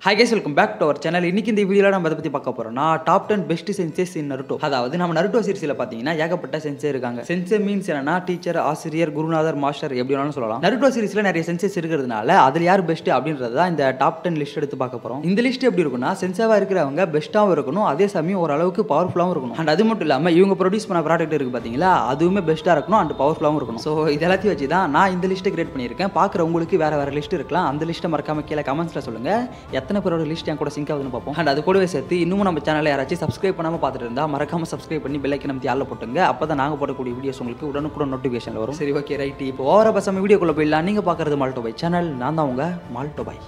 Hi guys, welcome back to our channel. இன்னைக்கு இந்த வீடியோல நம்ம எதை பத்தி பார்க்க போறோம்னா டாப் 10 பெஸ்ட் சென்சேஸ் இன் நருட்டோ. அதாவது நம்ம நருட்டோ சீரிஸ்ல பாத்தீங்கன்னா ஏகப்பட்ட சென்சே இருக்காங்க. சென்சே மீன்ஸ் என்னன்னா டீச்சர், ஆசிரியர், குருநாதர், மாஸ்டர் எப்படி வேணாலும் சொல்லலாம். நருட்டோ சீரிஸ்ல நிறைய சென்சேஸ் இருக்கிறதுனால அதுல யார் பெஸ்ட் அப்படின்றது தான் இந்த டாப் 10 லிஸ்ட் எடுத்து பார்க்க போறோம். இந்த லிஸ்ட் எப்படி இருக்கும்னா சென்சேவா இருக்கிறவங்க பெஸ்ட்டாவும் இருக்கணும், அதே சமயம் ஓரளவுக்கு பவர்ஃபுல்லாவும் இருக்கணும். அண்ட் அது மட்டும் இல்லாம இவங்க ப்ரொடியூஸ் பண்ண ப்ராடக்ட் இருக்கு பாத்தீங்களா, அதுவுமே பெஸ்ட்டா இருக்கணும் அண்ட் பவர்ஃபுல்லாவும் இருக்கணும். ஸோ இதெல்லாத்தையும் வச்சு தான் நான் இந்த லிஸ்ட்டை கிரியேட் பண்ணியிருக்கேன். பார்க்குற உங்களுக்கு வேற வேற லிஸ்ட் இருக்கலாம். அந்த லிஸ்ட்டை மறக்காம கீழே கமெண்ட்ஸ்ல சொல்லுங்க எத்தனை பேரோட லிஸ்ட் என் கூட சிங்க் ஆகுதுன்னு பார்ப்போம். அண்ட் அது கூடவே சேர்த்து இன்னும் நம்ம சேனலை யாராச்சும் சப்ஸ்கிரைப் பண்ணாம பார்த்துட்டு இருந்தா மறக்காம சப்ஸ்கிரைப் பண்ணி பெல் ஐக்கன் அமைத்தி ஆல்ல போட்டுங்க. அப்பதான் நாங்க போடக்கூடிய வீடியோஸ் உங்களுக்கு உடனுக்குடன் நோட்டிஃபிகேஷன் வரும். சரி, ஓகே, ரைட். இப்போ ஓவரா பசங்க வீடியோக்குள்ள போயிடலாம். நீங்க பார்க்கறது மால்டோ பாய் சேனல். நான் தான் உங்க மால்டோ பாய்.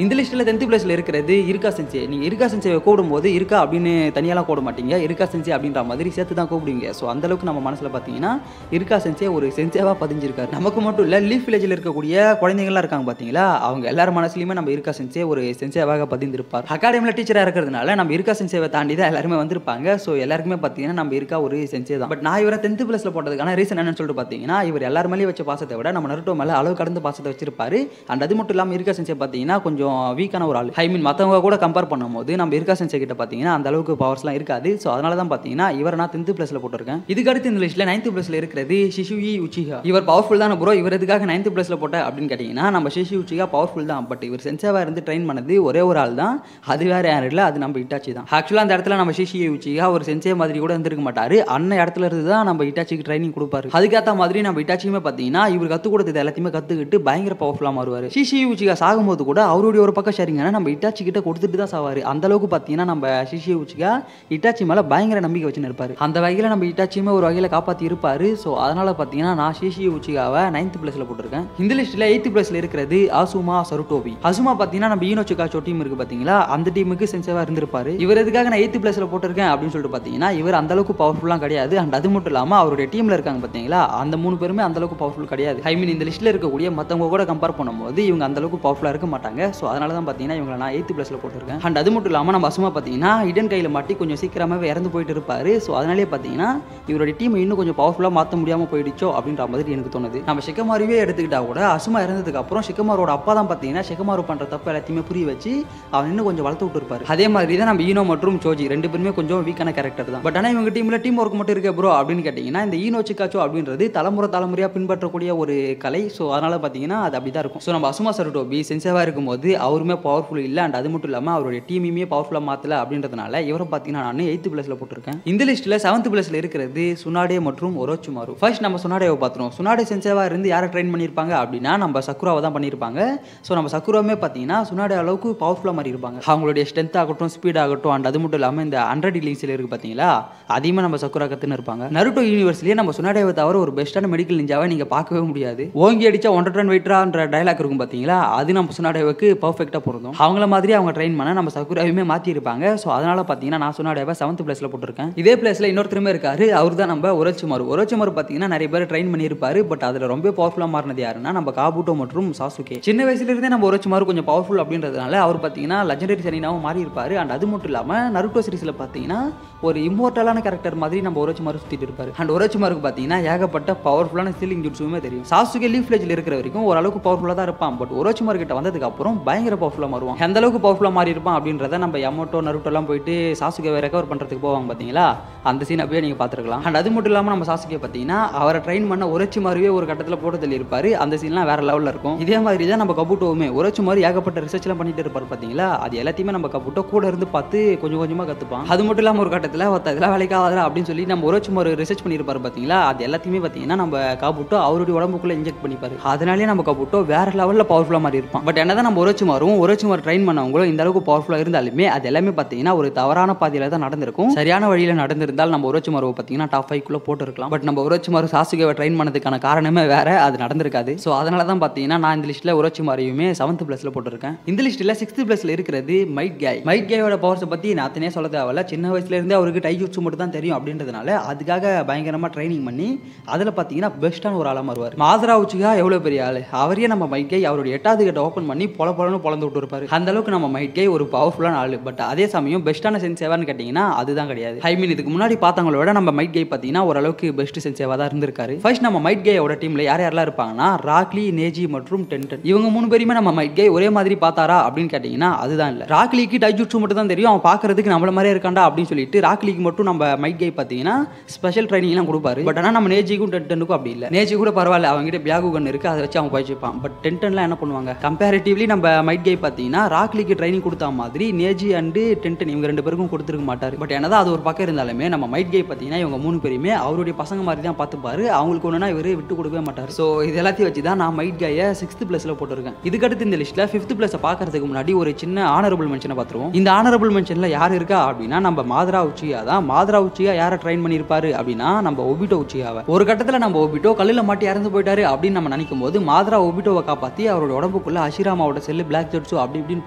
இந்த லிஸ்ட்டில் 10th பிளேஸில் இருக்கிறது இருக்கா சென்சே. நீங்கள் இருக்கா சென்சேவை கூடும்போது இருக்கா அப்படின்னு தனியாலாம் கூட மாட்டீங்க, இருக்கா சென்சே அப்படின்ற மாதிரி சேர்த்து தான் கூப்பிடுவீங்க. ஸோ அந்தளவுக்கு நம்ம மனசில் பார்த்தீங்கன்னா இருக்கா சென்சே ஒரு சென்சேவாக பதிஞ்சிருக்காரு. நமக்கு மட்டும் இல்லை, லீஃப் வில்லேஜில் இருக்கக்கூடிய குழந்தைங்களாம் இருக்காங்க பார்த்தீங்களா, அவங்க எல்லார் மனசுலையுமே நம்ம இருக்கா சென்சே ஒரு சென்சேவாக பதிந்திருப்பார். அகாடமியில் டீச்சராக இருக்கிறதுனால நம்ம இருக்கா சென்சேவை தாண்டி தான் எல்லாருமே வந்திருப்பாங்க. ஸோ எல்லாருக்குமே பார்த்தீங்கன்னா நம்ம இருக்கா ஒரு சென்சே தான். பட் நான் இவரை 10th பிளேஸில் போட்டதுக்கான ரீசன் என்னன்னு சொல்லிட்டு பார்த்தீங்கன்னா, இவர் எல்லார் மேலேயும் வச்ச பாசத்தை விட நம்ம நருட்டோ மேலே அளவு கடந்து பாசத்தை வச்சிருப்பாரு. அண்ட் அது மட்டும் இல்லாமல் இருக்கா சென்சே பார்த்தீங்கன்னா கொஞ்சம் வீக்கான ஒரு ஆள். ஐ மீன் மற்றவங்க கூட கம்பேர் பண்ணும்போது நம்ம இருக்கா சென்சே கிட்ட பார்த்தீங்கன்னா அந்த அளவுக்கு பவர்ஸ்லாம் இருக்காது. ஸோ அதனால தான் பார்த்தீங்கன்னா இவரை நான் 10th பிளேஸில் போட்டிருக்கேன். இதுக்கு அடுத்து இந்த லிஸ்ட்டில் 9th பிளேஸில் இருக்கிறது ஷிஷுயி உச்சிஹா. இவர் பவர்ஃபுல் தான் ப்ரோ, இவர் எதுக்காக 9th பிளேஸில் போட்ட அப்படின்னு கேட்டிங்கன்னா, நம்ம ஷிஷுயி உச்சிஹா பவர்ஃபுல் தான். பட் இவர் சென்சேவாக இருந்து ட்ரெயின் பண்ணது ஒரே ஒரு ஆள் தான், அது வேற யாரும் இல்லை, அது நம்ம இட்டாச்சி தான். ஆக்சுவலாக அந்த இடத்துல நம்ம ஷிஷுயி உச்சிஹா ஒரு சென்சே மாதிரி கூட இருந்திருக்க மாட்டாரு. அண்ணன் இடத்துல இருந்து தான் நம்ம இட்டாச்சிக்கு ட்ரைனிங் கொடுப்பாரு. அதுக்கேற்ற மாதிரி நம்ம இட்டாச்சியுமே பார்த்தீங்கன்னா இவர் கற்றுக் கொடுத்தது எல்லாத்தையுமே கற்றுக்கிட்டு பயங்கர பவர்ஃபுல்லாக மாறுவார். ஷிஷுயி உச்சிஹா சாகும்போது கூட அவருடைய ஒரு பக்கம் ஷேரிங்கன்னா நம்ம இட்டாச்சி கிட்ட கொடுத்துட்டு தான் சாவாரு. அந்த அளவுக்கு பார்த்தீங்கன்னா நம்ம ஷிஷுயி உச்சிஹா இட்டாச்சி மேலே பயங்கர நம்பிக்கை வச்சுன்னு இருப்பாரு. அந்த வகையில் நம்ம இட்டாச்சியுமே ஒரு வகையில் காப்பாற்றி இருப்பாரு. ஸோ அதனால பார்த்தீங்கன்னா நான் ஷிஷுயி உச்சிஹாவை 9th பிளேஸில் போட்டிருக்கேன். இந்த லிஸ்ட்டில் 8th பிளேஸில் இருக்கிறது அசுமா சருட்டோபி. அசுமா பார்த்தீங்கன்னா நம்ம ஈனோ சிகாச்சோ டீம் இருக்கு பார்த்தீங்களா, அந்த டீமுக்கு சென்சேவாக இருந்திருப்பாரு. இவர் எதுக்காக நான் 8th பிளேஸில் போட்டிருக்கேன் அப்படின்னு சொல்லிட்டு பார்த்தீங்கன்னா, இவர் அந்த அளவுக்கு பவர்ஃபுல்லாக கிடையாது. அண்ட் அது மட்டும் இல்லாமல் அவருடைய டீமில் இருக்காங்க பார்த்தீங்களா, அந்த 3 பேருமே அந்த அளவுக்கு பவர்ஃபுல் கிடையாது. ஐ மீன் இந்த லிஸ்ட்டில் இருக்கக்கூடிய மற்றவங்க கூட கம்பேர் பண்ணும்போது இவங்க அந்த அளவுக்கு பவர்ஃபுல்லாக இருக்க மாட்டாங்க. ஸோ அதனால தான் பார்த்தீங்கன்னா இவங்களை நான் 8th பிளேஸில் போட்டிருக்கேன். அண்ட் அது மட்டும் இல்லாமல் நம்ம அசுமா பார்த்தீங்கன்னா இடன் கையில் மாட்டி கொஞ்சம் சீக்கிரமாகவே இறந்து போயிட்டு இருப்பாரு. ஸோ அதனாலே பார்த்தீங்கன்னா இவருடைய டீம் இன்னும் கொஞ்சம் பவர்ஃபுல்லாக மாற்ற முடியாமல் போயிடுச்சோ அப்படின்ற மாதிரி எனக்கு தோணுது. நம்ம ஷிகமாருவே எடுத்துக்கிட்டா கூட அசுமா இறந்ததுக்கு அப்புறம் ஷிகமாரோட அப்பா தான் பார்த்தீங்கன்னா ஷிகமாரு பண்ணுற தப்பு எல்லாத்தையுமே புரிய வச்சு அவன் இன்னும் கொஞ்சம் வளர்த்து விட்டு இருப்பாரு. அதே மாதிரி தான் நம்ம ஈனோ மற்றும் சோஜி 2 பேருமே கொஞ்சம் வீக்கான கேரக்டர் தான். பட் ஆனால் இவங்க டீமில் டீம் ஒர்க் மட்டும் இருக்கு ப்ரோ அப்படின்னு கேட்டிங்கன்னா, இந்த ஈனோ சிகாச்சோ அப்படின்றது தலைமுறையாக பின்பற்றக்கூடிய ஒரு கலை. ஸோ அதனால பார்த்தீங்கன்னா அது அப்படி தான் இருக்கும். ஸோ நம்ம அசுமா சருட்டோபி சென்சேவாக இருக்கும்போது அவருமே பவர்ஃபுல் இல்லை. அண்ட் அது மட்டும் இல்லாமல் அவருடைய டீமையுமே பவர்ஃபுல்லாக மாற்றல அப்படின்றதுனால இவரை பார்த்தீங்கன்னா நான் 8th பிளேஸில் போட்டிருக்கேன். இந்த லிஸ்ட்டில் 7th பிளேஸில் இருக்கிறது சுனாடே மற்றும் ஒரோச்சுமாரு. ஃபர்ஸ்ட் நம்ம சுனாடேவை பார்த்துருவோம். சுனாடே சென்சேவாக இருந்து யாரை ட்ரெயின் பண்ணியிருப்பாங்க அப்படின்னா நம்ம சக்குராவை தான் பண்ணியிருப்பாங்க. ஸோ நம்ம சக்குராவுமே பார்த்தீங்கன்னா சுனாடே அளவுக்கு பவர்ஃபுல்லாக மாதிரி இருப்பாங்க. அவங்களுடைய ஸ்ட்ரென்த் ஆகட்டும், ஸ்பீட் ஆகட்டும். அண்ட் அது மட்டும் இல்லாமல் இந்த 100 லிங்க்ஸில் இருக்குது பார்த்தீங்களா, அதையுமே நம்ம சக்குரா கற்றுன்னு இருப்பாங்க. நருட்டோ யூனிவர்ஸ்லேயே நம்ம சுனாடேவை தவிர ஒரு பெஸ்ட்டான மெடிக்கல் நிஞ்சாவை நீங்கள் பார்க்கவே முடியாது. ஓங்கி அடிச்சா 1 டன் வெயிட்ரான்ற டைலாக் இருக்கும் பார்த்தீங்களா, அது நம்ம சுனாடேவுக்கு பர்ஃபெக்டாக பொருந்தும். அவங்கள மாதிரி அவங்க ட்ரெயின் பண்ண நம்ம சக்குராவையுமே மாற்றி இருப்பாங்க. ஸோ அதனால பார்த்தீங்கன்னா நான் சுனாடேவை 7th பிளேஸில் போட்டிருக்கேன். இதே பிளேஸில் இன்னொருத்தருமே இருக்காரு, அவர் தான் நம்ம ஒரோச்சுமாரு. ஒரோச்சுமாரு பார்த்தீங்கன்னா நிறைய பேர் ட்ரெயின் பண்ணியிருப்பாரு. பட் அதில் ரொம்ப பவர்ஃபுல்லாக மாறினது யாருன்னா நம்ம காபுட்டோ மற்றும் சாசுகே. சின்ன வயசுலேருந்தே நம்ம ஒரோச்சுமாரு கொஞ்சம் பவர்ஃபுல் அப்படின்றதுனால அவர் பார்த்தீங்கன்னா லெஜெண்டரி சனினாவும் மாறி இருப்பாரு. அண்ட் அது மட்டும் இல்லாமல் நருட்டோ சீரிஸில் பார்த்தீங்கன்னா ஒரு இம்மோர்டலான கேரக்டர் மாதிரி நம்ம ஒரோச்சுமாரு சுற்றிட்டு இருப்பாரு. அண்ட் ஒரோச்சுமாருக்கு பார்த்தீங்கன்னா ஏகப்பட்ட பவர்ஃபுல்லான ஸ்டீலிங் ஜுட்ஸுமே தெரியும். சாசுகே லீஃப் வில்லேஜில் இருக்கிற வரைக்கும் ஓரளவுக்கு பவர்ஃபுல்லாக தான் இருப்பான். பட் ஒரோச்சுமாரு கிட்ட வந்ததுக்கு அப்புறம் பயங்கர பவர்ஃபுல்லாக மாறுவான். எந்த அளவுக்கு பவர்ஃபுல்லாக மாறி இருப்பான் அப்படின்றத நம்ம யமோட்டோ நருட்டோலாம் போயிட்டு சாசுகேவை ரெக்கவர் பண்ணுறதுக்கு போவாங்க பார்த்தீங்களா, அந்த சீன் அப்படியே நீங்கள் பார்த்துருக்கலாம். அண்ட் அது மட்டும் இல்லாமல் நம்ம சாசுகே பார்த்தீங்கன்னா அவரை ட்ரெயின் பண்ண ஒரோச்சுமாருவே ஒரு கட்டத்தில் போட்டு தள்ளி இருப்பாரு. அந்த சீன்லாம் வேற லெவலில் இருக்கும். இதே மாதிரி தான் நம்ம கபுட்டோவுமே ஒரோச்சுமாரு ஏகப்பட்ட ரிசர்ச்லாம் பண்ணிட்டு இருப்பார் பார்த்தீங்களா, அது எல்லாத்தையுமே நம்ம கபுட்டோ கூட இருந்து பார்த்து கொஞ்சம் கொஞ்சமாக கற்றுப்பான். அது மட்டும் இல்லாமல் ஒரு கட்டத்தில் இதெல்லாம் வேலைக்காகாதா அப்படின்னு சொல்லி நம்ம ஒரோச்சுமாரு ரிசர்ச் பண்ணியிருப்பார் பார்த்தீங்களா, அது எல்லாத்தையுமே பார்த்தீங்கன்னா நம்ம கபுட்டோ அவருடைய உடம்புக்குள்ளே இன்ஜெக்ட் பண்ணிப்பாரு. அதனாலேயே நம்ம கபுட்டோ வேற லெவலில் பவர்ஃபுல்லாக மாதிரி இருப்பான். பட் என்னதான் நம்ம ஒரோச்சுமாரு ட்ரெயின் பண்ணவங்களும் இந்த அளவுக்கு பவர்ஃபுல்லாக இருந்தாலுமே அது எல்லாமே பார்த்தீங்கன்னா ஒரு தவறான பாதையில் தான் நடந்திருக்கும். சரியான வழியில் நடந்திருந்தால் நம்ம ஒரோச்சுமாருவை பார்த்தீங்கன்னா டாப் 5 போட்டிருக்கலாம். பட் நம்ம ஒரோச்சுமாரு சாசுகேவை ட்ரெயின் பண்ணதுக்கான காரணமே வேற, அது நடந்திருக்காது. ஸோ அதனால தான் பார்த்தீங்கன்னா நான் இந்த லிஸ்ட்டில் ஒரோச்சுமாரையுமே 7th பிளேஸில் போட்டிருக்கேன். இந்த லிஸ்ட்டில் 6th பிளேஸில் இருக்கிறது மைட் கேய். மைட் கேயோட பவர்ஸை பற்றி நான் அத்தனையே சொல்ல தேவையில்ல. சின்ன வயசுலேருந்தே அவருக்கு டைஜுட்ஸு மட்டும் தான் தெரியும் அப்படின்றதுனால அதுக்காக பயங்கரமாக ட்ரைனிங் பண்ணி அதில் பார்த்தீங்கன்னா பெஸ்ட்டான ஒரு ஆளாக மாறுவார். மாதரா உச்சிகா எவ்வளோ பெரிய ஆள், அவரையே நம்ம மைட் கேய் அவருடைய 8வது கேட்டை ஓப்பன் பண்ணி பொல போனாலும் பொழந்து விட்டு இருப்பாரு. அந்த அளவுக்கு நம்ம மைட் கை ஒரு பவர்ஃபுல்லான ஆளு. பட் அதே சமயம் பெஸ்ட்டான சென்சேவான்னு கேட்டீங்கன்னா அதுதான் கிடையாது. ஐ மீன் இதுக்கு முன்னாடி பார்த்தவங்கள விட நம்ம மைட் கை பார்த்தீங்கன்னா ஓரளவுக்கு பெஸ்ட் சென்சேவா தான் இருந்திருக்காரு. ஃபர்ஸ்ட் நம்ம மைட் கையோட டீம்ல யார் யாரெல்லாம் இருப்பாங்கன்னா ராக்லி, நேஜி மற்றும் டென்டன். இவங்க 3 பேருமே நம்ம மைட் கை ஒரே மாதிரி பார்த்தாரா அப்படின்னு கேட்டீங்கன்னா அதுதான் இல்ல. ராக்லிக்கு டைஜுட்சு மட்டும் தான் தெரியும். அவன் பார்க்கறதுக்கு நம்மள மாதிரியே இருக்காண்டா அப்படின்னு சொல்லிட்டு ராக்லிக்கு மட்டும் நம்ம மைட் கை பார்த்தீங்கன்னா ஸ்பெஷல் ட்ரைனிங் எல்லாம் கொடுப்பாரு. பட் ஆனால் நம்ம நேஜிக்கும் டென்டனுக்கும் அப்படி இல்லை. நேஜி கூட பரவாயில்ல, அவங்க கிட்ட பியாகு கன் இருக்கு, அதை வச்சு அவன் பயிற்சிப்பான். பட் டென்டன்லாம் என்ன பண்ணுவாங்க கம்பேரிட்டிவ்லி நம்ம மைட் கை பார்த்தீங்கன்னா ராக்லிக்கு ட்ரைனிங் கொடுத்த மாதிரி நேஜி அண்ட் டென்டன் இவங்க 2 பேருக்கும் கொடுத்துருக்க மாட்டாரு. பட் என்னதான் அது ஒரு பக்கம் இருந்தாலுமே நம்ம மைட் கை பார்த்தீங்கன்னா இவங்க 3 பேருமே அவருடைய பசங்க மாதிரி தான் பார்த்துப்பாரு. அவங்களுக்கு ஒன்றுனா இவரு விட்டு கொடுக்கவே மாட்டார். ஸோ இது எல்லாத்தையும் வச்சு தான் நான் மைட் கையை 6th பிளேஸ்ல போட்டிருக்கேன். இதுக்கடுத்து இந்த லிஸ்ட்ல 5th பிளேஸை பார்க்கறதுக்கு முன்னாடி ஒரு சின்ன ஆனரபிள் மென்ஷனை பார்த்துருவோம். இந்த ஆனரபிள் மென்ஷன்ல யார் இருக்கா அப்படின்னா நம்ம மாதரா உச்சியா தான். மாதரா உச்சியா யாரை ட்ரைன் பண்ணியிருப்பாரு அப்படின்னா நம்ம ஒபிட்டோ உச்சியாவை. ஒரு கட்டத்தில் நம்ம ஒபிட்டோ கல்லில் மாட்டி இறந்து போயிட்டாரு அப்படின்னு நம்ம நினைக்கும் போது மாதரா ஒபிட்டோவை காப்பாற்றி அவரோட உடம்புக்குள்ள அஷிராமாவோட செல்லு பிளாக் ஜெட்ஸு அப்படி இப்படின்னு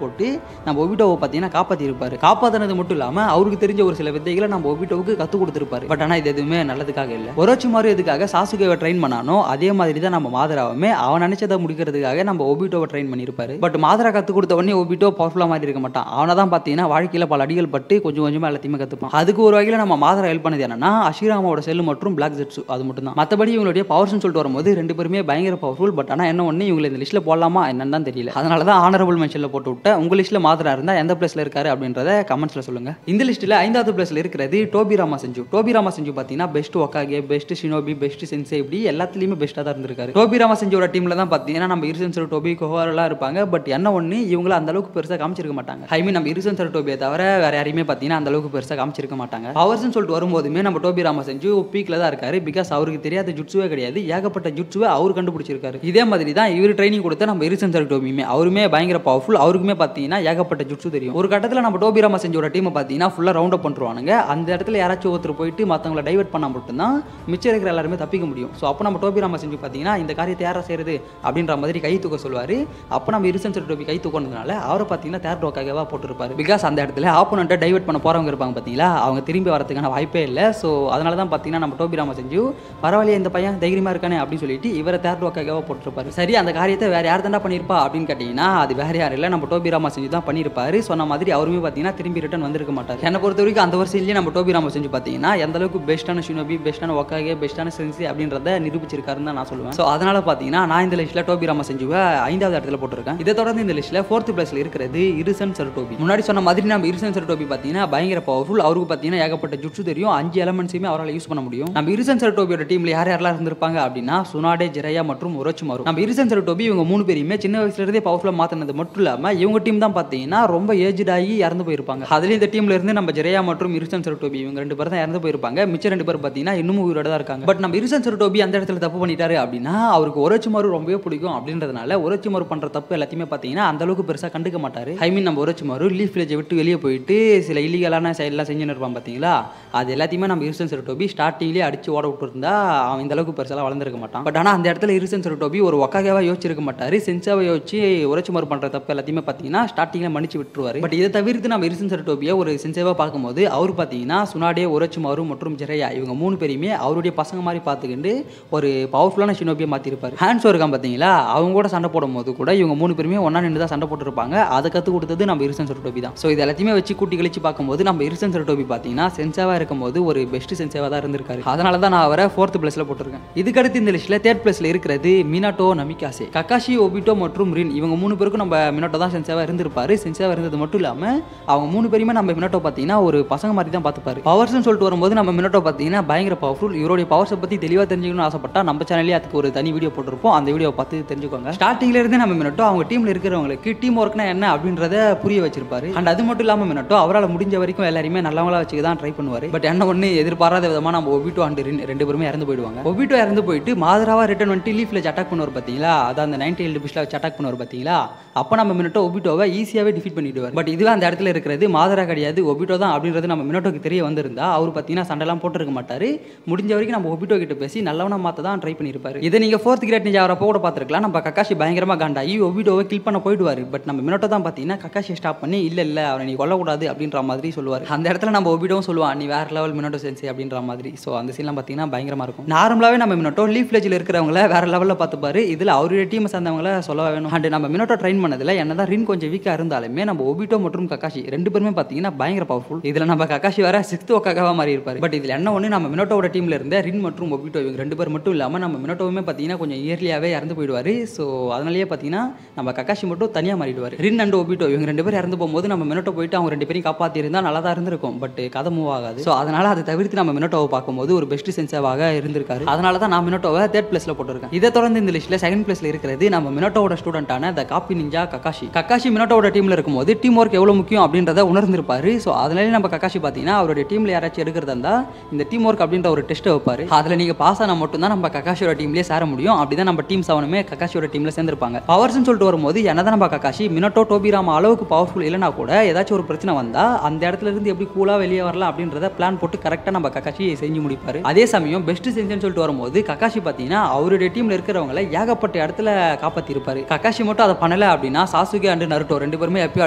போட்டு நம்ம ஒபிட்டோவை பார்த்தீங்கன்னா காப்பாற்றி இருப்பாரு. காப்பாற்றினது மட்டும் இல்லாமல் அவருக்கு தெரிஞ்ச ஒரு சில வித்தைகளை நம்ம ஒபிட்டோவுக்கு கற்றுக் கொடுத்துருப்பாரு. பட் ஆனால் இது எதுவுமே நல்லதுக்காக இல்லை. ஒரோச்சிமாரு எதுக்காக சாசுகேவை ட்ரைன் பண்ணானோ அதே மாதிரி தான் நம்ம மாதராவுமே அவன் நினைச்சதை முடிக்கிறதுக்காக நம்ம ஒபிட்டோவை ட்ரைன் பண்ணியிருப்பாரு. பட் மாதரா கற்றுக் கொடுத்த உடனே ஒபிட்டோ பவர்ஃபுல்லாக மாதிரி இருக்க மாட்டான். அவனை தான் பார்த்தீங்கன்னா வாழ்க்கையில் பல அடிகள் பட்டு கொஞ்சம் கொஞ்சமாக எல்லாத்தையுமே கற்றுப்பான். அதுக்கு ஒரு வகையில் நம்ம மாதரா ஹெல்ப் பண்ணது என்னன்னா அஷிராமாவோட செல்லு மற்றும் பிளாக் ஜெட்ஸு அது மட்டும் தான். மற்றபடி இவங்களுடைய பவர்ஸ்னு சொல்லிட்டு வரும்போது 2 பேருமே பயங்கர பவர்ஃபுல். பட் ஆனால் என்ன ஒன்று இவங்களை இந்த லிஸ்ட்டில் போடலாமா என்னன்னு தான் தெரியல. அதனால தான் ஆனரபிள் மென்ஷனில் போட்டு விட்டேன். உங்கள் லிஸ்ட்டில் மாதரா இருந்தால் எந்த பிளேஸில் இருக்காரு அப்படின்றத கமெண்ட்ஸில் சொல்லுங்கள். இந்த லிஸ்ட்டில் 5வது பிளேஸில் இருக்கிறது டோபி ராமா செஞ்சு. டோபி ராமா செஞ்சு பார்த்தீங்கன்னா best Hokage, best shinobi, best sensei இப்படி எல்லாத்துலேயுமே பெஸ்ட்டாக தான் இருந்திருக்காரு. டோபி ராமா செஞ்சோட டீமில் தான் பார்த்தீங்கன்னா நம்ம இருசென்சர் டோபி கோவாரெல்லாம் இருப்பாங்க. பட் என்ன ஒன்று இவங்களை அந்த அளவுக்கு பெருசாக காமிச்சிருக்க மாட்டாங்க. ஐ மீன் நம்ம இருசென்சர் டோபியை தவிர வேற யாரையுமே பார்த்தீங்கன்னா அந்த அளவுக்கு பெருசாக காமிச்சிருக்க மாட்டாங்க. பவர்ஸ்னு சொல்லிட்டு வரும்போதுமே நம்ம டோபி ராமா செஞ்சு பீக்கில் தான் இருக்காரு. பிகாஸ் அவருக்கு தெரியாத ஜுட்சுவே கிடையாது. ஏகப்பட்ட ஜுட்சுவை அவர் கண்டுபிடிச்சிருக்காரு. இதே மாதிரி தான் இவர் ட்ரைனிங் கொடுத்த நம்ம இருசென்சர் டோபியுமே அவருமே பயங்கர பவர்ஃபுல். அவருக்குமே பார்த்தீங்கன்னா ஏகப்பட்ட ஜுட்சு தெரியும். ஒரு கட்டத்தில் நம்ம டோபி ராமா செஞ்சோட டீமை பார்த்தீங்கன்னா ஃபுல்லாக ரவுண்ட் அப் பண்ணுவானுங்க. அந்த இடத்துல யாராச்சும் ஒருத்தர் போயிட்டு மற்றவங்களை டைவர்ட் பண்ணால் மட்டும்தான் மிச்சம் இருக்கிற எல்லாருமே தப்பிக்க முடியும். ஸோ அப்போ நம்ம டோபி ராமா செஞ்சு பார்த்தீங்கன்னா இந்த காரியத்தை யாரை செய்யறது அப்படின்ற மாதிரி கை தூக்க சொல்லுவார். அப்போ நம்ம இருசென்சர் டோபி கை தூக்கினதுனால அவரை பார்த்தீங்கன்னா தேர்ட் ஒக்காகவா போட்டுருப்பாரு. பிகாஸ் அந்த இடத்துல ஆப்போனண்ட்டை டைவர்ட் பண்ண போகிறவங்க இருப்பாங்க பார்த்தீங்களா, அவங்க திரும்பி வரதுக்கான வாய்ப்பே இல்லை. ஸோ அதனால தான் பார்த்தீங்கன்னா நம்ம டோபி ராமா செஞ்சு பரவாயில்லையே இந்த பையன் தைரியமாக இருக்கானே அப்படின்னு சொல்லிட்டு இவரை தேர்ட் ஒக்காகவா போட்டுருப்பாரு. சரி அந்த காரியத்தை வேற யார் தாண்டா பண்ணியிருப்பா அப்படின்னு கேட்டிங்கன்னா அது வேற யாரும் இல்லை, நம்ம டோபி ராமா செஞ்சு தான் பண்ணியிருப்பாரு. சொன்ன மாதிரி அவருமே பார்த்தீங்கன்னா திரும்பி ரிட்டர்ன் வந்திருக்க மாட்டார். என்னை பொறுத்த வரைக்கும் அந்த வருஷத்துலேயே நம்ம டோபி ராமா செஞ்சு பார்த்தீங்கன்னா எந்த அளவுக்கு பெஸ்ட்டான ஷினோபி, பெஸ்ட்டான ஒக்காகே, பெஸ்ட்டான சென்சி அப்படின்றத நிரூபிச்சிருக்காருன்னு தான் நான் சொல்லுவேன். ஸோ அதனால பார்த்தீங்கன்னா நான் இந்த லிஸ்ட்டில் டோபி ராமா செஞ்சுவை 5வது இடத்துல போட்டிருக்கேன். இதை தொடர்ந்து இந்த லிஸ்ட்டில் 4th பிளேஸில் இருக்கிறது இருசென்சர் டோபி. முன்னாடி சொன்ன மாதிரி நம்ம இருசென்சர் டோபி பார்த்தீங்கன்னா பயங்கர பவர்ஃபுல். அவருக்கு பார்த்தீங்கன்னா ஏகப்பட்ட ஜுட்சு தெரியும். 5 எலமெண்ட்ஸுமே அவரால் யூஸ் பண்ண முடியும். நம்ம இருசென்சர் டோபியோட டீமில் யார் யாரெல்லாம் இருந்திருப்பாங்க அப்படின்னா சுனாடே, ஜெரையா மற்றும் ஒரோச்சிமாரு. நம்ம இருசென்சர் டோபி இவங்க 3 பேருமே சின்ன வயசுலேருந்தே பவர்ஃபுல்லாக மாற்றினது மட்டும் இல்லாமல் இவங்க டீம் தான் பார்த்தீங்கன்னா ரொம்ப ஏஜ்டாகி இறந்து போயிருப்பாங்க. அதுலேயும் இந்த டீம்ல இருந்து நம்ம ஜெரையா மற்றும் இருசென்சர் டோபி இவங்க 2 பேர் தான் இறந்து போயிருப்பாங்க. மிச்ச 2 பேர் பார்த்தீங்கன்னா இன்னும் உயிரோட தான் இருக்காங்க. பட் நம்ம இருசென்சர் டோபி அந்த இடத்துல தப்பு பண்ணிட்டாரு அப்படின்னா அவருக்கு ஒரோச்சிமாரு ரொம்பவே பிடிக்கும். அப்படின்றதுனால ஒரோச்சிமாரு பண்ற தப்பு எல்லாத்தையுமே பார்த்தீங்கன்னா அந்த அளவுக்கு பெருசாக கண்டுக்க மாட்டாரு. ஐ மீன் நம்ம ஒரோச்சிமாரு லீஃப் வில்லேஜை விட்டு வெளியே போயிட்டு சில இல்லீகலான செயலெல்லாம் செஞ்சுன்னு இருப்பான் பார்த்தீங்களா, அது எல்லாத்தையுமே நம்ம இருசென்சர் டோபி ஸ்டார்டிங்லேயே அடிச்சு ஓட விட்டுருந்தா அவன் இந்த அளவுக்கு பெருசாக வளர்ந்துருக்க மாட்டான். பட் ஆனால் அந்த இடத்துல இருசென்சர் டோபி ஒரு ஒக்காகவா யோசிச்சிருக்க மாட்டாரு. சென்சாவை யோசிச்சு ஒரோச்சிமாரு பண்ற தப்பு எல்லாத்தையுமே பார்த்தீங்கன்னா ஸ்டார்டிங்கில் மன்னிச்சு விட்டுருவாரு. பட் இதை தவிர்த்து நம்ம இருசென்சர் டோபியை ஒரு சென்சேவாக பார்க்கும்போது அவர் பார்த்தீங்கன்னா சுனாடே, ஒரோச்சிமாரு மற்றும் ஜெரையா இவங்க 3 பேருமே அவருடைய பசங்க மாதிரி பார்த்துக்கிட்டு ஒரு பவர்ஃபுல்லான ஷினோபியை மாற்றிருப்பாரு. ஹேண்ட்ஸோ இருக்கான் பார்த்தீங்களா, அவங்க கூட சண்டை போடும் போது கூட இவங்க 3 பேருமே ஒன்றா நின்று தான் சண்டை போட்டுருப்பாங்க. அதை கற்றுக் கொடுத்தது நம்ம இருசென்சர் டோபி தான். ஸோ இது எல்லாத்தையுமே வச்சு கூட்டி கழிச்சு பார்க்கும்போது நம்ம இருசென்சர் டோபி பார்த்தீங்கன்னா சென்சாவாக இருக்கும்போது ஒரு பெஸ்ட் சென்சாவாக தான் இருந்திருக்காரு. அதனால தான் நான் அவரை 4th பிளேஸில் போட்டிருக்கேன். இதுக்கடுத்து இந்த லிஸ்ட்டில் 3rd பிளேஸில் இருக்கிறது மினாட்டோ, நமிகாசே, கக்காஷி, ஒபிட்டோ மற்றும் ரின். இவங்க 3 பேருக்கும் நம்ம மினாட்டோ தான் சென்சாவாக இருந்திருப்பாரு. சென்சாவாக இருந்தது மட்டும் இல்லாமல் அவங்க 3 பேருமே நம்ம மினாட்டோ பார்த்தீங்கன்னா ஒரு பசங்க மாதிரி தான் பார்த்துப்பாரு. பவர்ஸ்னு சொல்லிட்டு வரும்போது நம்ம மினாட்டோ பார்த்தீங்கன்னா பயங்கர பவர்ஃபுல். இவருடைய பவர்ஸை பற்றி தெளிவாக தெரிஞ்சுக்கணும்னு ஆசைப்பட்டா நம்ம சேனல்லேயே அதுக்கு ஒரு தனி வீடியோ போட்டிருப்போம். அந்த வீடியோ பார்த்து தெரிஞ்சுக்கோங்க. ஸ்டார்டிங்ல இருந்து நம்ம மினாட்டோ அவங்க டீம்ல இருக்கிறவங்களுக்கு டீம் ஒர்க்னா என்ன அப்படின்றத புரிய வச்சிருப்பாரு. அண்ட் அது மட்டும் இல்லாமல் மினாட்டோ அவரால் முடிஞ்ச வரைக்கும் எல்லாருமே நல்லவங்களா வச்சுக்க தான் ட்ரை பண்ணுவார். பட் என்ன ஒன்று எதிர்பாராத விதமாக நம்ம ஒபிட்டோ அண்ட் ரின் 2 பேருமே இறந்து போயிடுவாங்க. ஒபிட்டோ இறந்து போயிட்டு மாதராவா ரிட்டர்ன் வந்துட்டு லீஃப் வில்லேஜ் அட்டாக் பண்ணுவார் பார்த்தீங்களா, அதான் அந்த 90 பிஷ்ல வச்சு அட்டாக் பண்ணுவார் பார்த்தீங்களா, அப்போ நம்ம மினாட்டோ ஒபிட்டோவை ஈஸியாகவே டிஃபீட் பண்ணிடுவார். பட் இதுவே அந்த இடத்துல இருக்கிறது மாதரா கிடையாது, ஒபிட்டோ தான் அப்படின்றது நம்ம மினாட்டோக்கு தெரிய வந்திருந்தா அவர் பார்த்தீங்கன்னா சண்டைலாம் போட்டுருக்க மாட்டார். முடிஞ்ச வரைக்கும் நம்ம ஒபிட்டோ கிட்ட பேசி நல்லவனா மாற்ற தான் ட்ரை பண்ணியிருப்பாரு. இதை நீங்கள் 4th கிரேட் நிஞ்சா அவரை கூட பார்த்துருக்கலாம். நம்ம கக்காஷி பயங்கரமாக காண்டாகி ஒபிட்டோவை கில் பண்ண போயிடுவார். பட் நம்ம மினாட்டோ தான் பார்த்தீங்கன்னா கக்காஷி ஸ்டாப் பண்ணி இல்லை அவனை நீ கொல்லக்கூடாது அப்படின்ற மாதிரி சொல்லுவார். அந்த இடத்துல நம்ம ஒபிட்டோவும் சொல்லுவான் நீ வேற லெவல் மினாட்டோ சென்சி அப்படின்ற மாதிரி. ஸோ அந்த சீன்லாம் பார்த்தீங்கன்னா பயங்கரமாக இருக்கும். நார்மலாகவே நம்ம மினாட்டோ லீஃப் வில்லேஜில் இருக்கிறவங்கள வேற லெவலில் பார்த்துப்பாரு. இதில் அவருடைய டீமை சேர்ந்தவங்கள சொல்ல வேணும். அண்ட் நம்ம மினாட்டோ ட்ரைன் பண்ணதுல என்னதான் ரின் கொஞ்சம் வீக்கா இருந்தாலுமே நம்ம ஒபிட்டோ மற்றும் கக்காஷி 2 பேருமே பாத்தீங்கன்னா பயங்கர பவர்ஃபுல். இதுல நம்ம கக்காஷி வேற 6th ஒக்காகாவா மாறி இருப்பாரு. பட் இதுல என்ன ஒண்ணு, நம்ம மினோட்டோவோட டீம்ல இருந்த ரின் மற்றும் ஒபிட்டோ இவங்க 2 பேர் மட்டும் இல்லாம நம்ம மினோட்டோவுமே பாத்தீங்கன்னா கொஞ்சம் இயர்லியாவே இறந்து போயிடுவாரு. ஸோ அதனாலேயே பாத்தீங்கன்னா நம்ம கக்காஷி மட்டும் தனியா மாறிடுவாரு. ரின் அண்ட் ஒபிட்டோ இவங்க 2 பேரும் இறந்து போகும்போது நம்ம மினோட்டோ போயிட்டு அவங்க 2 பேரையும் காப்பாத்தி இருந்தா நல்லா தான் இருந்திருக்கும். பட் கதை மூவ் ஆகாது. ஸோ அதனால அதை தவிர்த்து நம்ம மினோட்டோவை பார்க்கும்போது ஒரு பெஸ்ட் சென்சாவாக இருந்திருக்காரு. அதனால தான் நான் மினோட்டோவை 3rd பிளேஸ்ல போட்டிருக்கேன். இதை தொடர்ந்து இந்த லிஸ்ட்ல 2nd பிளேஸ்ல இருக்கிறது நம்ம மினோட்டோவோட ஸ்டூடெண்டான த காப்பி நிஞ்சா கக்காஷி. கக்காஷி மினோட்டோவோட டீம்ல இருக்கும்போது டீம் ஒர்க் எவ்வளவு முக்கியம் அப்படின்றத உணர்ந்திருப்பாரு. ஸோ அதனாலே நம்ம கக்காஷி பார்த்தீங்கன்னா அவருடைய டீம்ல யாராச்சும் எடுக்கிறதா இருந்தா இந்த டீம் ஒர்க் அப்படின்ற ஒரு டெஸ்ட்டை வைப்பாரு. அதில் நீங்க பாஸ் ஆனா மட்டும் தான் நம்ம கக்காஷியோட டீம்லேயே சேர முடியும். அப்படிதான் நம்ம டீம் 7மே கக்காஷியோட டீம்ல சேர்ந்திருப்பாங்க. பவர்ஸ்னு சொல்லிட்டு வரும்போது என்னதான் நம்ம கக்காஷி மினோட்டோ டோபிராமா அளவுக்கு பவர்ஃபுல் இல்லைனா கூட ஏதாச்சும் ஒரு பிரச்சனை வந்தா அந்த இடத்துல இருந்து எப்படி கூலா வெளியே வரலாம் அப்படின்றத பிளான் போட்டு கரெக்டாக நம்ம கக்காஷி செஞ்சு முடிப்பாரு. அதே சமயம் பெஸ்ட் சென்ஸ்னு சொல்லிட்டு வரும்போது கக்காஷி பார்த்தீங்கன்னா அவருடைய டீம்ல இருக்கிறவங்களை ஏகப்பட்ட இடத்துல காப்பாற்றி இருப்பாரு. கக்காஷி மட்டும் அதை பண்ணல அப்படின்னா சாசுகே அண்ட் நருட்டோ 2 பேருமே எப்பயும்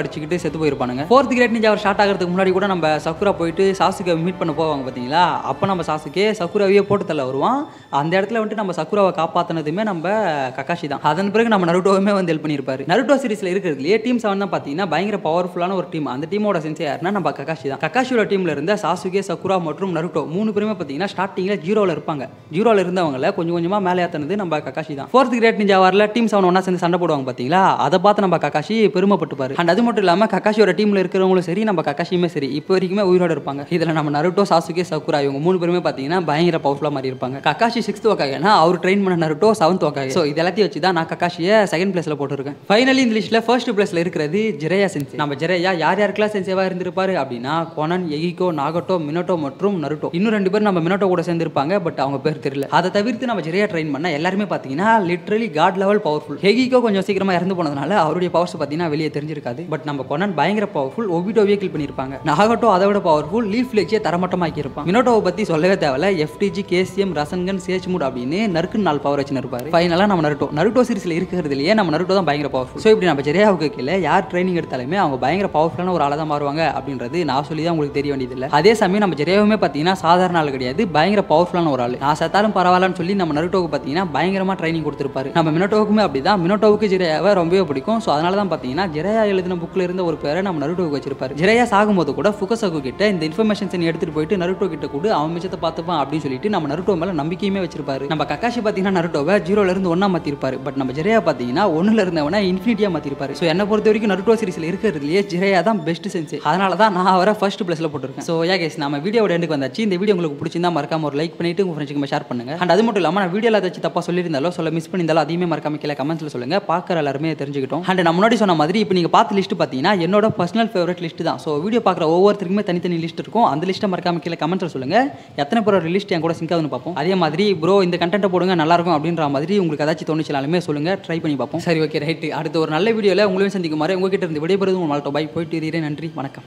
அடிச்சுக்கிட்டு செத்து போயிருப்பானுங்க. 4th கிரேட் நிஞ்சா அவர் ஸ்டார்ட் ஆகிறதுக்கு முன்னாடி கூட நம்ம சக்குரா போயிட்டு சாசுகே மீட் பண்ண போவாங்க பார்த்தீங்களா. அப்போ நம்ம சாசுகே சக்குராவையே போட்டு தள்ள வருவான். அந்த இடத்துல வந்துட்டு நம்ம சக்குராவை காப்பாற்றினதுமே நம்ம கக்காஷி தான். அதன் பிறகு நம்ம நருட்டோவுமே வந்து ஹெல்ப் பண்ணியிருப்பாரு. நருட்டோ சீரிஸ்ல இருக்கிறதுலேயே டீம் 7 தான் பார்த்தீங்கன்னா பயங்கர பவர்ஃபுல்லான ஒரு டீம். அந்த டீமோட சென்சே யாருன்னா நம்ம கக்காஷி தான். கக்காஷியோட டீம்ல இருந்த சாசுகே, சக்குரா மற்றும் நருட்டோ 3 பேருமே பார்த்தீங்கன்னா ஸ்டார்டிங்ல 0ல இருப்பாங்க. 0ல இருந்தவங்களை கொஞ்சம் கொஞ்சமா மேலே ஏற்றினது நம்ம கக்காஷி தான். 4th கிரேட் நிஞ்சா வாரில் டீம் 7 ஒன்னா சேர்ந்து சண்டை போடுவாங்க பார்த்தீங்களா. அதை பார்த்து நம்ம கக்காஷி பெருமைப்பட்டுப்பாரு. அண்ட் அது மட்டும் இல்லாமல் கக்காஷியோட டீம்ல இருக்கிறவங்களும் சரி நம்ம கக்காஷியுமே சரி இப்போ வரைக்குமே உயிரோட இருப்பாங்க. இதில் நம்ம நருட்டோ, சாசுகே, சக்குரா இவங்க 3 பேருமே பார்த்தீங்கன்னா பயங்கர பவர்ஃபுல்லாக மாறி இருப்பாங்க. கக்காஷி 6th ஒக்காகனா அவர் ட்ரெயின் பண்ண நருட்டோ 7th ஒக்காக. ஸோ இது எல்லாத்தையும் வச்சு தான் நான் கக்காஷியை 2nd பிளேஸ்ல போட்டுருக்கேன். ஃபைனலி இந்த லிஸ்ட்ல 1st பிளேஸ்ல இருக்கிறது ஜிரையா சென்சே. நம்ம ஜிரையா யார் யாருக்கெல்லாம் சென்சேவா இருந்திருப்பாரு அப்படின்னா கொனன், எகிகோ, நாகட்டோ, மினோட்டோ மற்றும் நருட்டோ. இன்னும் 2 பேர் நம்ம மினோட்டோ கூட சேர்ந்திருப்பாங்க. பட் அவங்க பேர் தெரியல. அதை தவிர்த்து நம்ம ஜிரையா ட்ரெயின் பண்ண எல்லாருமே பார்த்தீங்கன்னா லிட்டரலி காட் லெவல் பவர்ஃபுல். எகிகோ கொஞ்சம் சீக்கிரமா இறந்து போனதுனால அவருடைய பவர்ஸ் பார்த்தீங்கன்னா வெளியே தெரிஞ்சிருக்காது. பட் நம்ம கொனன் பயங்கர பவர்ஃபுல். ஒபிட்டோவே கில் பண்ணியிருப்பாங்க. நாகட்டோ அதை விட பவர்ஃபுல். லீஃப் ஃபிளெக்ஸே தரமட்டமாக்கி இருப்பான். மினோட்டோவை பத்தி சொல்லவே தேவையில்ல. எஃப்டிஜி, கேசிஎம், ரசன்கன், சேச்மூட் அப்படின்னு நறுக்கு 4 பவர் வச்சு இருப்பாரு. ஃபைனலாக நம்ம நருட்டோ சீரிஸ்ல இருக்கிறதுலயே நம்ம நருட்டோ தான் பயங்கர பவர்ஃபுல். ஸோ இப்படி நம்ம ஜெரியாவுக்கு கீழே யார் ட்ரைனிங் எடுத்தாலுமே அவங்க பயங்கர பவர்ஃபுல்லான ஒரு ஆளா தான் மாறுவாங்க அப்படின்றது நான் சொல்லி தான் உங்களுக்கு தெரிய வேண்டியதில்லை. அதே சமயம் நம்ம ஜெரியாவுமே பார்த்தீங்கன்னா சாதாரண ஆள் கிடையாது. பயங்கர பவர்ஃபுல்லான ஒரு ஆள். நான் செத்தாலும் பரவாயில்லன்னு சொல்லி நம்ம நருட்டோவுக்கு பார்த்தீங்கன்னா பயங்கரமா ட்ரைனிங் கொடுத்துருப்பாரு. நம்ம மினோட்டோவுக்குமே அப்படிதான். மினோட்டோவுக்கு ஜெரியாவை ரொம்பவே பிடிக்கும். ஸோ அதனால தான் பார்த்தீங்கன்னா ஜெரியா எழுதின புக்கில் இருந்த ஒரு பேரை நம்ம நருட்டோவுக்கு வச்சிருப்பாரு. ஜெரியா சாகும்போது கூட ஃபுகசகு கிட்ட இந்த இன்ஃபர்மேஷன்ஸ் எடுத்துட்டு போயிட்டு நருட்டோ கிட்ட கூட அவன் மிச்சத்தை பார்த்துப்பான் அப்படின்னு சொல்லிட்டு நம்ம நருட்டோ மேல நம்பிக்கையுமே வச்சிருப்பாரு. நம்ம கக்காஷி பார்த்தீங்கன்னா நருட்டோவை 0ல இருந்து 1 மாத்திருப்பாரு. பட் நம்ம ஜெரியா பார்த்தீங்கன்னா 1ல இருந்தவனை இன்ஃபினிட்டியா மாத்திருப்பாரு. ஸோ என்ன பொறுத்த வரைக்கும் நருட்டோ சீரிஸ்ல இருக்கிறதுலயே ஜெரியா தான் பெஸ்ட் சென்சே. அதனால தான் நான் அவரை 1st பிளேஸ்ல போட்டுருக்கேன். ஸோ கைஸ் நம்ம வீடியோட எண்டுக்கு வந்தாச்சு. இந்த வீடியோ உங்களுக்கு பிடிச்சிருந்தா மறக்காம ஒரு லைக் பண்ணிட்டு உங்க ஃப்ரெண்ட்ஸ்க்கு ஷேர் பண்ணுங்க. அண்ட் அது மட்டும் இல்லாம நான் வீடியோல ஏதாச்சும் தப்பா சொல்லியிருந்தாலோ சொல்ல மிஸ் பண்ணியிருந்தாலும் அதையுமே மறக்காம கீழே கமெண்ட்ஸ்ல சொல்லுங்க. பார்க்குற எல்லாருமே தெரிஞ்சுக்கிட்டோம். அண்ட் நான் முன்னாடி சொன்ன மாதிரி இப்போ நீங்க பார்த்த லிஸ்ட் பார்த்தீங்கன்னா என்னோட பர்சனல் ஃபேவரட் லிஸ்ட் தான். ஸோ வீடியோ பார்க்குற ஒவ்வொருத்தருக்குமே தனித்தனி லிஸ்ட் இருக்கும். அந்த லிஸ்ட்டை மறக்காம கீழே கமெண்ட்ஸ்ல சொல்லுங்க. எத்தனை பேர் லிஸ்ட் என் கூட சிங்க் ஆகுதுன்னு பார்ப்போம். அதே மாதிரி ப்ரோ இந்த கண்டென்ட் போடுங்க நல்லா இருக்கும் அப்படின்ற மாதிரி உங்களுக்கு ஏதாச்சும் தோணுச்சுனாலுமே சொல்லுங்க. ட்ரை பண்ணி பார்ப்போம். சரி, ஓகே, ரைட். அடுத்த ஒரு நல்ல வீடியோல உங்களையும் சந்திக்குமாறு உங்ககிட்ட இருந்து விடைபெறுவது உங்கள் மால்டோ பாய். போயிட்டு நன்றி, வணக்கம்.